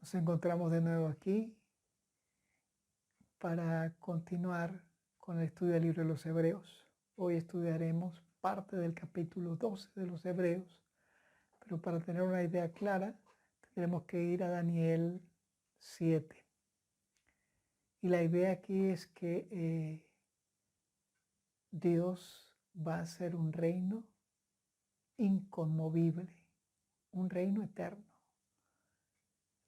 Nos encontramos de nuevo aquí para continuar con el estudio del libro de los Hebreos. Hoy estudiaremos parte del capítulo 12 de los Hebreos, pero para tener una idea clara tendremos que ir a Daniel 7. Y la idea aquí es que Dios va a ser un reino inconmovible, un reino eterno.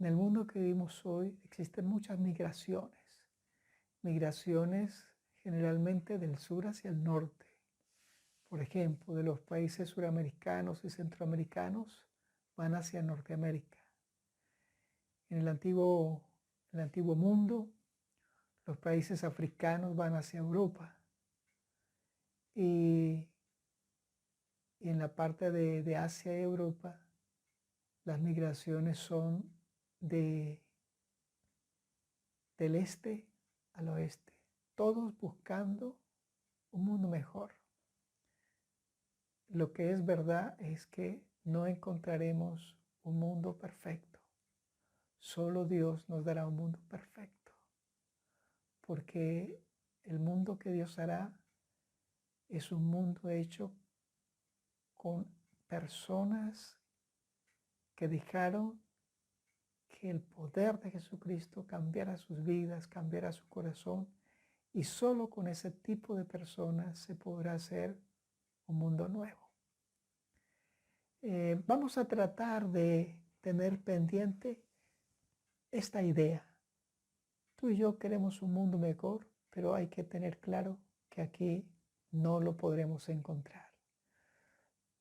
En el mundo que vivimos hoy existen muchas migraciones generalmente del sur hacia el norte. Por ejemplo, de los países suramericanos y centroamericanos van hacia Norteamérica. En el antiguo mundo, los países africanos van hacia Europa. Y en la parte de Asia y Europa, las migraciones son del este al oeste, todos buscando un mundo mejor. Lo que es verdad es que no encontraremos un mundo perfecto. Solo Dios nos dará un mundo perfecto, porque el mundo que Dios hará es un mundo hecho con personas que dejaron que el poder de Jesucristo cambiara sus vidas, cambiara su corazón, y solo con ese tipo de personas se podrá hacer un mundo nuevo. Vamos a tratar de tener pendiente esta idea. Tú y yo queremos un mundo mejor, pero hay que tener claro que aquí no lo podremos encontrar.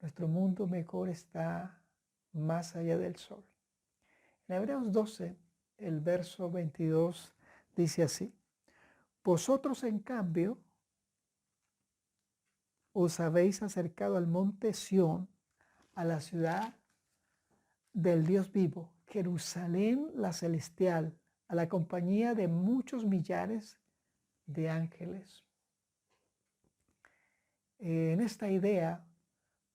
Nuestro mundo mejor está más allá del sol. En Hebreos 12, el verso 22 dice así: vosotros en cambio os habéis acercado al monte Sión, a la ciudad del Dios vivo, Jerusalén la celestial, a la compañía de muchos millares de ángeles. En esta idea,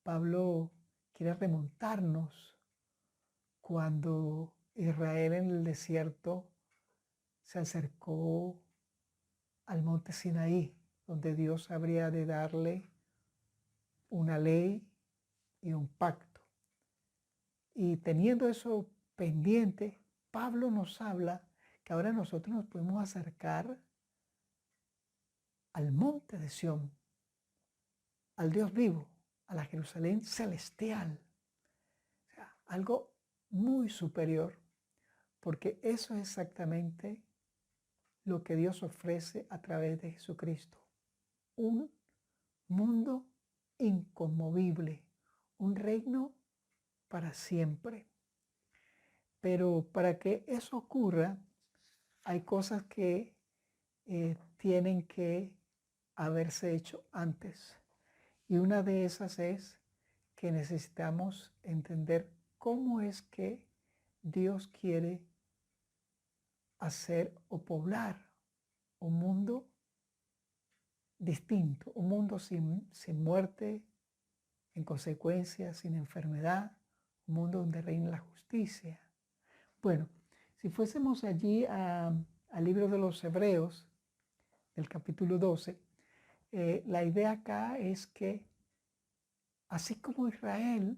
Pablo quiere remontarnos cuando Israel en el desierto se acercó al monte Sinaí, donde Dios habría de darle una ley y un pacto. Y teniendo eso pendiente, Pablo nos habla que ahora nosotros nos podemos acercar al monte de Sión, al Dios vivo, a la Jerusalén celestial. O sea, algo muy superior, porque eso es exactamente lo que Dios ofrece a través de Jesucristo. Un mundo inconmovible, un reino para siempre. Pero para que eso ocurra, hay cosas que tienen que haberse hecho antes. Y una de esas es que necesitamos entender cómo es que Dios quiere hacer o poblar un mundo distinto, un mundo sin muerte, en consecuencia, sin enfermedad, un mundo donde reina la justicia. Bueno, si fuésemos allí al libro de los Hebreos, del capítulo 12, la idea acá es que así como Israel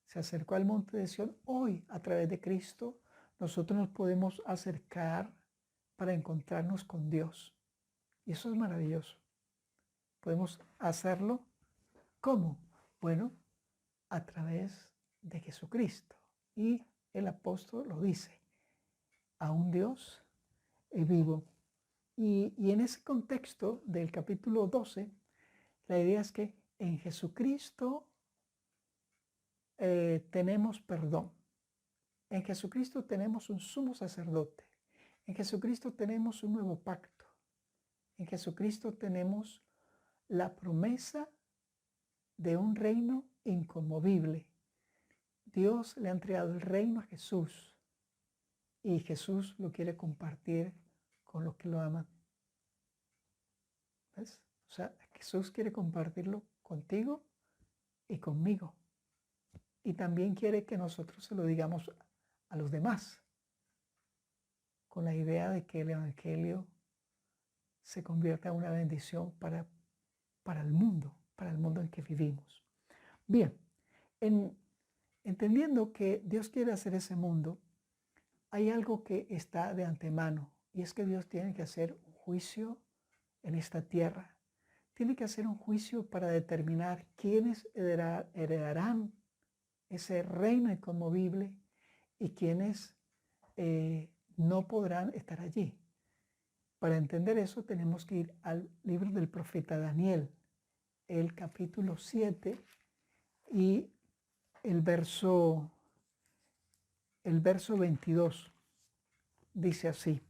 se acercó al monte de Sión, hoy a través de Cristo nosotros nos podemos acercar para encontrarnos con Dios. Y eso es maravilloso. Podemos hacerlo, ¿cómo? Bueno, a través de Jesucristo. Y el apóstol lo dice: a un Dios vivo. Y en ese contexto del capítulo 12, la idea es que en Jesucristo tenemos perdón. En Jesucristo tenemos un sumo sacerdote. En Jesucristo tenemos un nuevo pacto. En Jesucristo tenemos la promesa de un reino inconmovible. Dios le ha entregado el reino a Jesús y Jesús lo quiere compartir con los que lo aman. ¿Ves? O sea, Jesús quiere compartirlo contigo y conmigo. Y también quiere que nosotros se lo digamos a los demás. con la idea de que el Evangelio se convierta en una bendición para el mundo en que vivimos. Bien, entendiendo que Dios quiere hacer ese mundo, hay algo que está de antemano, y es que Dios tiene que hacer un juicio en esta tierra. Tiene que hacer un juicio para determinar quiénes heredarán ese reino inconmovible y quiénes no podrán estar allí. Para entender eso tenemos que ir al libro del profeta Daniel, el capítulo 7 y el verso 22. Dice así: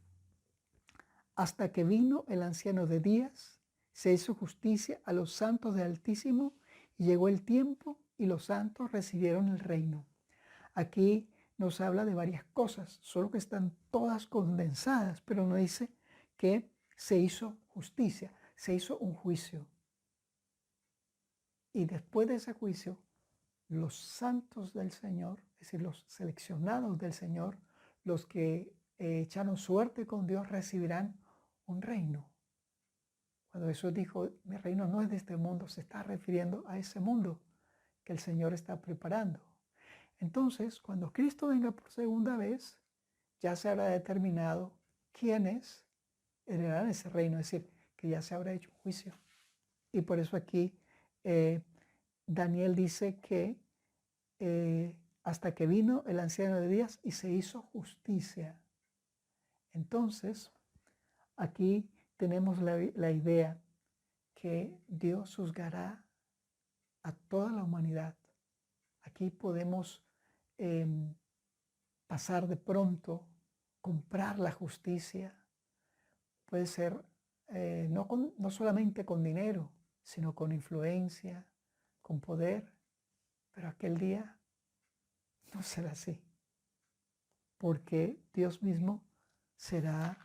hasta que vino el anciano de días, se hizo justicia a los santos del Altísimo, y llegó el tiempo y los santos recibieron el reino. Aquí nos habla de varias cosas, solo que están todas condensadas, pero no dice que se hizo justicia, se hizo un juicio. Y después de ese juicio, los santos del Señor, es decir, los seleccionados del Señor, los que echaron suerte con Dios, recibirán un reino. Cuando Jesús dijo, mi reino no es de este mundo, se está refiriendo a ese mundo que el Señor está preparando. Entonces, cuando Cristo venga por segunda vez, ya se habrá determinado quiénes heredarán ese reino, es decir, que ya se habrá hecho un juicio. Y por eso aquí Daniel dice que hasta que vino el anciano de días y se hizo justicia. Entonces, aquí tenemos la idea que Dios juzgará a toda la humanidad. Aquí podemos pasar de pronto, comprar la justicia. Puede ser no solamente con dinero, sino con influencia, con poder. Pero aquel día no será así, porque Dios mismo será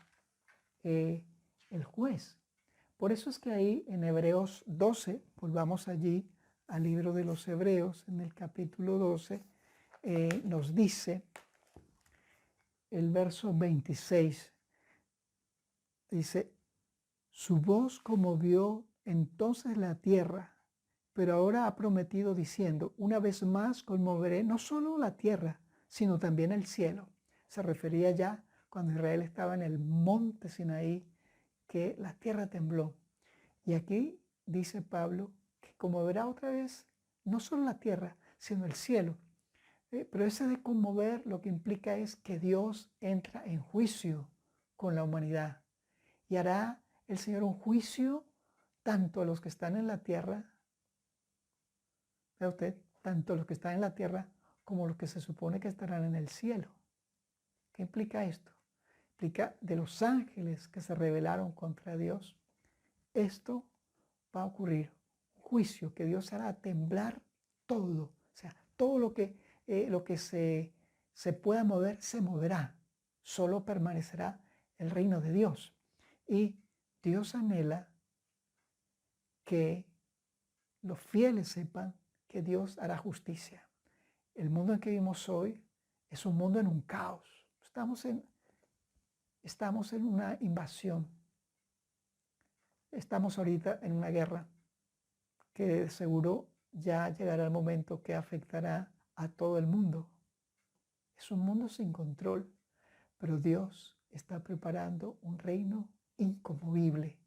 el juez. Por eso es que ahí en Hebreos 12, volvamos allí al libro de los Hebreos, en el capítulo 12, nos dice el verso 26, dice, su voz conmovió entonces la tierra, pero ahora ha prometido diciendo, una vez más conmoveré no solo la tierra, sino también el cielo. Se refería ya cuando Israel estaba en el monte Sinaí, que la tierra tembló. Y aquí dice Pablo que conmoverá otra vez no solo la tierra, sino el cielo. Pero ese de conmover lo que implica es que Dios entra en juicio con la humanidad y hará el Señor un juicio tanto a los que están en la tierra, vea usted, tanto a los que están en la tierra como los que se supone que estarán en el cielo. ¿Qué implica esto? Implica de los ángeles que se rebelaron contra Dios. Esto va a ocurrir, un juicio que Dios hará temblar todo, o sea, todo lo que se pueda mover, se moverá. Solo permanecerá el reino de Dios. Y Dios anhela que los fieles sepan que Dios hará justicia. El mundo en que vivimos hoy es un mundo en un caos. Estamos en una invasión. Estamos ahorita en una guerra que de seguro ya llegará el momento que afectará a todo el mundo. Es un mundo sin control, pero Dios está preparando un reino inconmovible.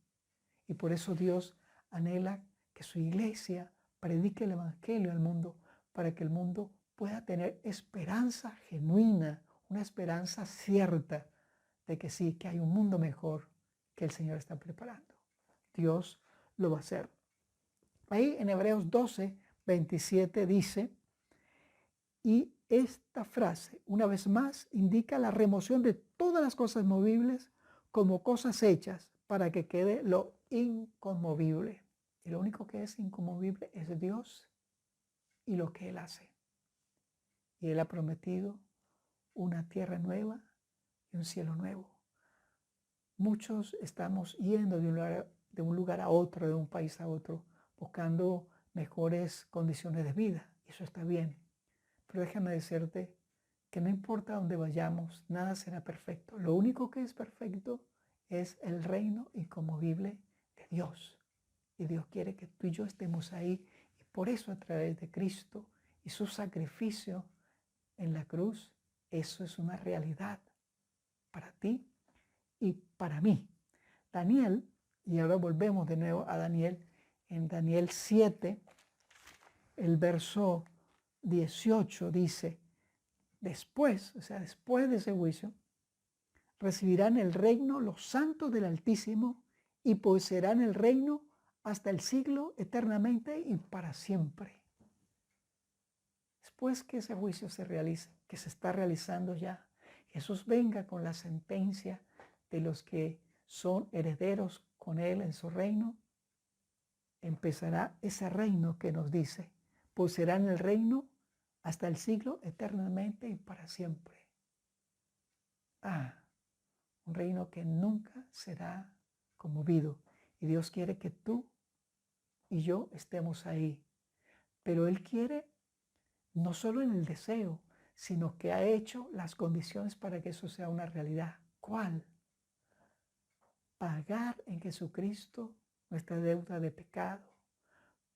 Y por eso Dios anhela que su iglesia predique el Evangelio al mundo, para que el mundo pueda tener esperanza genuina, una esperanza cierta de que sí, que hay un mundo mejor que el Señor está preparando. Dios lo va a hacer. Ahí en Hebreos 12, 27 dice, y esta frase, una vez más, indica la remoción de todas las cosas movibles como cosas hechas para que quede lo inconmovible. Y lo único que es inconmovible es Dios y lo que Él hace. Y Él ha prometido una tierra nueva y un cielo nuevo. Muchos estamos yendo de un lugar a otro, de un país a otro, buscando mejores condiciones de vida. Eso está bien. Pero déjame decirte que no importa dónde vayamos, nada será perfecto. Lo único que es perfecto es el reino inconmovible de Dios. Y Dios quiere que tú y yo estemos ahí. Y por eso, a través de Cristo y su sacrificio en la cruz, eso es una realidad para ti y para mí. Daniel, y ahora volvemos de nuevo a Daniel, en Daniel 7, el verso 18 dice, después, o sea, después de ese juicio, recibirán el reino los santos del Altísimo y poseerán el reino hasta el siglo eternamente y para siempre. Después que ese juicio se realice, que se está realizando ya, Jesús venga con la sentencia de los que son herederos con Él en su reino, empezará ese reino que nos dice, poseerán el reino hasta el siglo eternamente y para siempre. Un reino que nunca será conmovido. Y Dios quiere que tú y yo estemos ahí. Pero Él quiere no solo en el deseo, sino que ha hecho las condiciones para que eso sea una realidad. ¿Cuál? Pagar en Jesucristo nuestra deuda de pecado.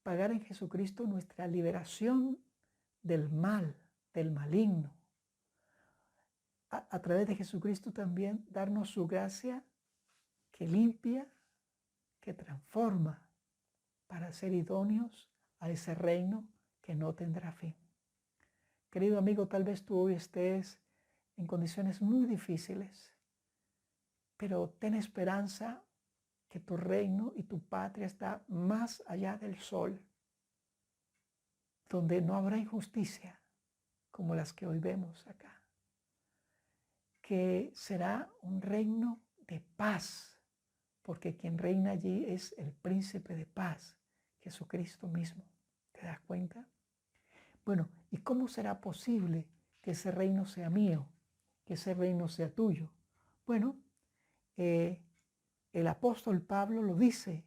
Pagar en Jesucristo nuestra liberación del mal, del maligno. A través de Jesucristo también darnos su gracia que limpia, que transforma para ser idóneos a ese reino que no tendrá fin. Querido amigo, tal vez tú hoy estés en condiciones muy difíciles, pero ten esperanza que tu reino y tu patria está más allá del sol, donde no habrá injusticia como las que hoy vemos acá, que será un reino de paz, porque quien reina allí es el príncipe de paz, Jesucristo mismo. ¿Te das cuenta? Bueno, ¿y cómo será posible que ese reino sea mío, que ese reino sea tuyo? Bueno, el apóstol Pablo lo dice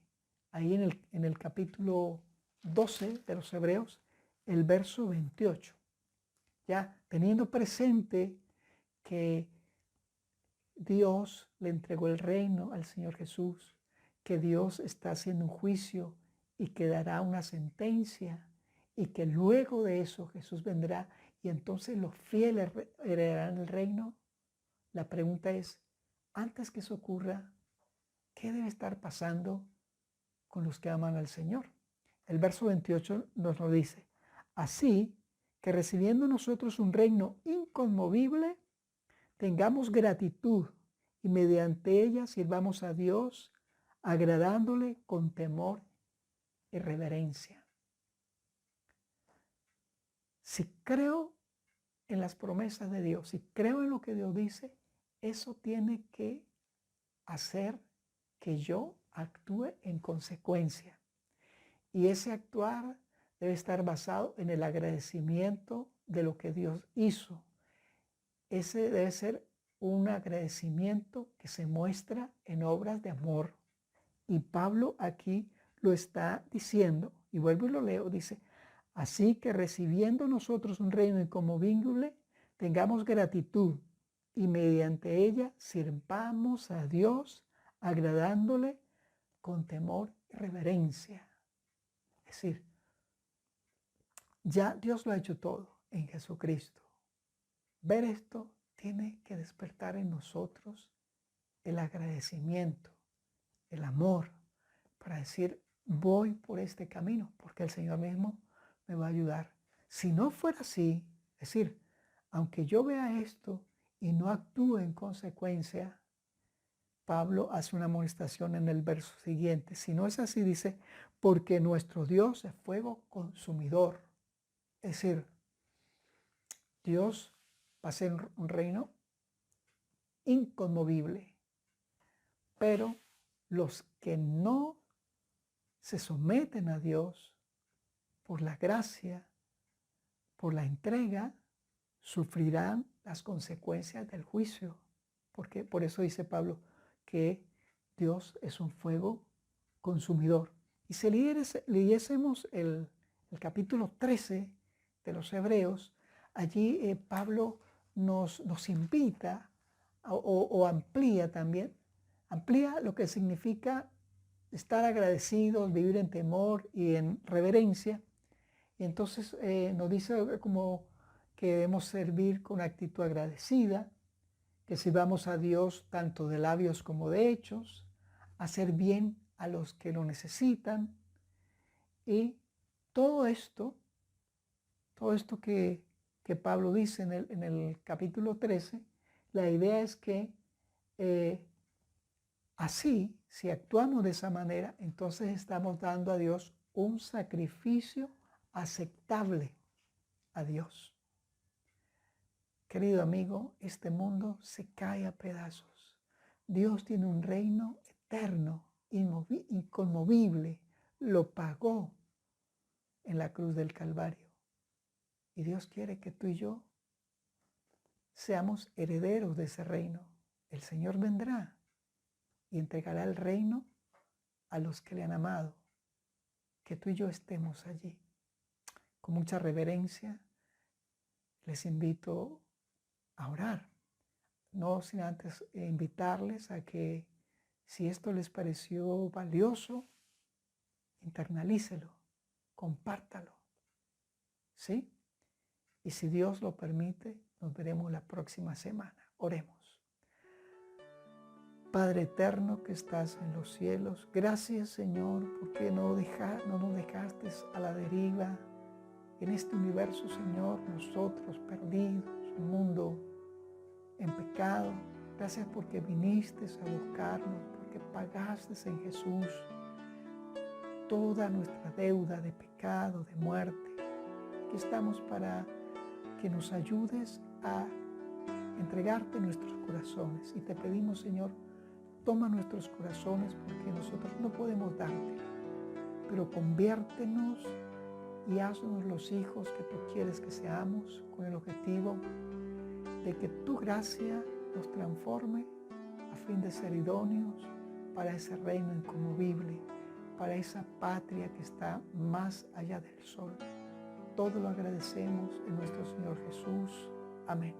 ahí en el capítulo 12 de los Hebreos, el verso 28. Ya teniendo presente que Dios le entregó el reino al Señor Jesús, que Dios está haciendo un juicio y que dará una sentencia, y que luego de eso Jesús vendrá y entonces los fieles heredarán el reino. La pregunta es, antes que eso ocurra, ¿qué debe estar pasando con los que aman al Señor? El verso 28 nos lo dice, así que recibiendo nosotros un reino inconmovible, tengamos gratitud y mediante ella sirvamos a Dios, agradándole con temor y reverencia. Si creo en las promesas de Dios, si creo en lo que Dios dice, eso tiene que hacer que yo actúe en consecuencia. Y ese actuar debe estar basado en el agradecimiento de lo que Dios hizo. Ese debe ser un agradecimiento que se muestra en obras de amor. Y Pablo aquí lo está diciendo, y vuelvo y lo leo, dice, así que recibiendo nosotros un reino inconmovible, tengamos gratitud y mediante ella sirvamos a Dios agradándole con temor y reverencia. Es decir, ya Dios lo ha hecho todo en Jesucristo. Ver esto tiene que despertar en nosotros el agradecimiento, el amor, para decir, voy por este camino, porque el Señor mismo me va a ayudar. Si no fuera así, es decir, aunque yo vea esto y no actúe en consecuencia, Pablo hace una amonestación en el verso siguiente. Si no es así, dice, porque nuestro Dios es fuego consumidor. Es decir, Dios va a ser un reino inconmovible, pero los que no se someten a Dios por la gracia, por la entrega, sufrirán las consecuencias del juicio. Porque por eso dice Pablo que Dios es un fuego consumidor. Y si leyésemos el capítulo 13 de los Hebreos, allí Pablo nos invita o amplía también, amplía lo que significa estar agradecidos, vivir en temor y en reverencia. Y entonces nos dice como que debemos servir con actitud agradecida, que sirvamos a Dios tanto de labios como de hechos, hacer bien a los que lo necesitan. Y todo esto que Pablo dice en el capítulo 13, la idea es que así, si actuamos de esa manera, entonces estamos dando a Dios un sacrificio aceptable a Dios. Querido amigo, este mundo se cae a pedazos. Dios tiene un reino eterno, inconmovible. Lo pagó en la cruz del Calvario. Y Dios quiere que tú y yo seamos herederos de ese reino. El Señor vendrá y entregará el reino a los que le han amado. Que tú y yo estemos allí. Con mucha reverencia les invito a orar. No sin antes invitarles a que si esto les pareció valioso, internalícelo, compártalo. ¿Sí? Y si Dios lo permite, nos veremos la próxima semana. Oremos. Padre eterno que estás en los cielos, gracias Señor, porque no nos dejaste a la deriva en este universo, Señor, nosotros perdidos, un mundo en pecado. Gracias porque viniste a buscarnos, porque pagaste en Jesús toda nuestra deuda de pecado, de muerte. Aquí estamos para que nos ayudes a entregarte nuestros corazones. Y te pedimos, Señor, toma nuestros corazones porque nosotros no podemos darte, pero conviértenos y haznos los hijos que tú quieres que seamos, con el objetivo de que tu gracia nos transforme a fin de ser idóneos para ese reino inconmovible, para esa patria que está más allá del sol. Todo lo agradecemos en nuestro Señor Jesús. Amén.